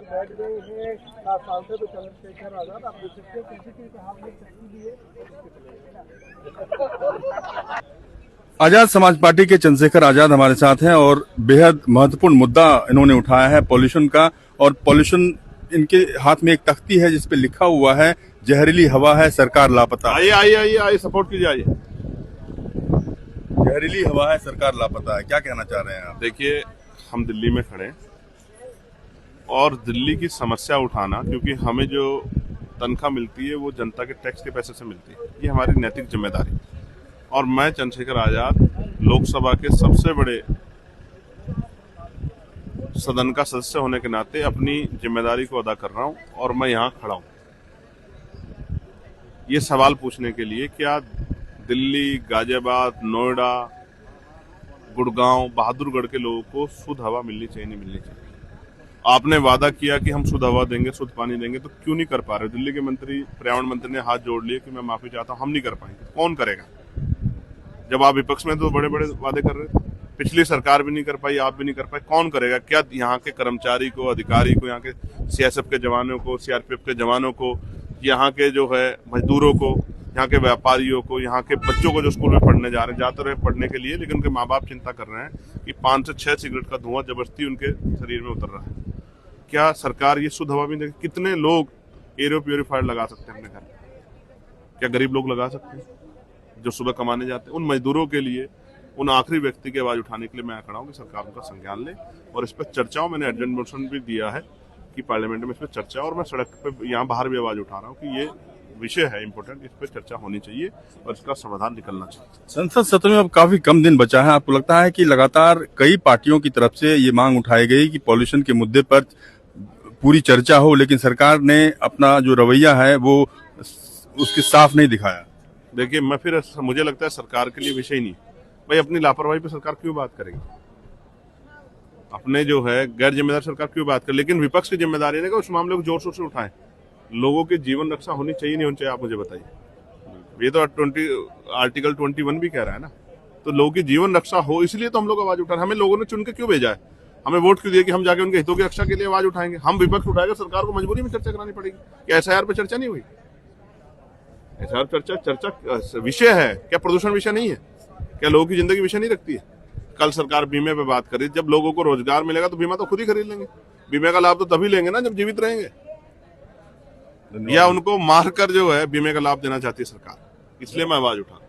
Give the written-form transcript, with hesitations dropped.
बैठ गए हैं सांसद चंद्रशेखर आजाद। आप देख सकते हैं किसी के हाथ में चक्की भी है। आजाद समाज पार्टी के चंद्रशेखर आजाद हमारे साथ हैं और बेहद महत्वपूर्ण मुद्दा इन्होंने उठाया है पॉल्यूशन का। और पॉल्यूशन, इनके हाथ में एक तख्ती है जिसपे लिखा हुआ है जहरीली हवा है सरकार लापता। आइए आइए आइए आइए सपोर्ट कीजिए। आइए, जहरीली हवा है सरकार लापता है, क्या कहना चाह रहे हैं आप? देखिए, हम दिल्ली में खड़े हैं और दिल्ली की समस्या उठाना, क्योंकि हमें जो तनख्वाह मिलती है वो जनता के टैक्स के पैसे से मिलती है, ये हमारी नैतिक जिम्मेदारी। और मैं चंद्रशेखर आजाद लोकसभा के सबसे बड़े सदन का सदस्य होने के नाते अपनी जिम्मेदारी को अदा कर रहा हूं और मैं यहां खड़ा हूं ये सवाल पूछने के लिए क्या दिल्ली, गाजियाबाद, नोएडा, गुड़गांव, बहादुरगढ़ के लोगों को शुद्ध हवा मिलनी चाहिए, नहीं मिलनी चाहिए? आपने वादा किया कि हम शुद्ध हवा देंगे, शुद्ध पानी देंगे, तो क्यों नहीं कर पा रहे? दिल्ली के मंत्री, पर्यावरण मंत्री ने हाथ जोड़ लिए कि मैं माफी चाहता हूं, हम नहीं कर पाएंगे। कौन करेगा? जब आप विपक्ष में तो बड़े बड़े वादे कर रहे थे, पिछली सरकार भी नहीं कर पाई, आप भी नहीं कर पाए, कौन करेगा? क्या यहाँ के कर्मचारी को, अधिकारी को, यहाँ के सीएसएफ के जवानों को, सीआरपीएफ के जवानों को, यहाँ के जो है मजदूरों को, यहाँ के व्यापारियों को, यहाँ के बच्चों को जो स्कूल में पढ़ने जा रहे हैं, जाते रहे पढ़ने के लिए, लेकिन उनके माँ बाप चिंता कर रहे हैं कि 5 से 6 सिगरेट का धुआं जबरदस्ती उनके शरीर में उतर रहा है। क्या सरकार ये शुद्ध हवा भी देगी? कितने लोग एयर प्योरीफायर लगा सकते हैं अपने घर? क्या गरीब लोग लगा सकते हैं जो सुबह कमाने जाते हैं? उन मजदूरों के लिए, उन आखिरी व्यक्ति की आवाज उठाने के लिए मैं खड़ा हूं कि सरकार उनका संज्ञान ले और इस पर चर्चा हो। मैंने अर्जेंट मोशन भी दिया है कि पार्लियामेंट में इस पर चर्चा, और मैं सड़क पे यहाँ बाहर भी आवाज उठा रहा हूँ कि ये विषय है इंपॉर्टेंट, इस पर चर्चा होनी चाहिए और इसका समाधान निकलना चाहिए। संसद सत्र में अब काफी कम दिन बचा है, आपको लगता है कि लगातार कई पार्टियों की तरफ से ये मांग उठाई गई कि पॉल्यूशन के मुद्दे पर पूरी चर्चा हो, लेकिन सरकार ने अपना जो रवैया है वो उसके साफ नहीं दिखाया? देखिए, मुझे लगता है सरकार के लिए विषय ही नहीं भाई। अपनी लापरवाही पे सरकार क्यों बात करेगी? अपने जो है गैर जिम्मेदार सरकार क्यों बात करे? लेकिन विपक्ष की जिम्मेदारी है कि उस मामले को जोर शोर से उठाएं। लोगों की जीवन रक्षा होनी चाहिए, नहीं होनी चाहिए? आप मुझे बताइए। ये तो आर्टिकल 21 भी कह रहा है ना। तो लोगों की जीवन रक्षा हो, इसलिए तो हम लोग आवाज उठा रहे हैं। हमें लोगों ने चुन के क्यों भेजा है? हमें वोट क्यों दिया कि हम जाके उनके हितों की रक्षा के लिए आवाज उठाएंगे? हम विपक्ष उठाएंगे, सरकार को मजबूरी में चर्चा करानी पड़ेगी। क्या एसआईआर पे चर्चा नहीं हुई? एसआईआर चर्चा विषय है क्या? प्रदूषण विषय नहीं है क्या? लोगों की जिंदगी विषय नहीं रखती है? कल सरकार बीमे पे बात करी। जब लोगों को रोजगार मिलेगा तो बीमा तो खुद ही खरीद लेंगे। बीमे का लाभ तो तभी लेंगे ना जब जीवित रहेंगे, या उनको मारकर जो है बीमे का लाभ देना चाहती है सरकार। इसलिए मैं आवाज उठा।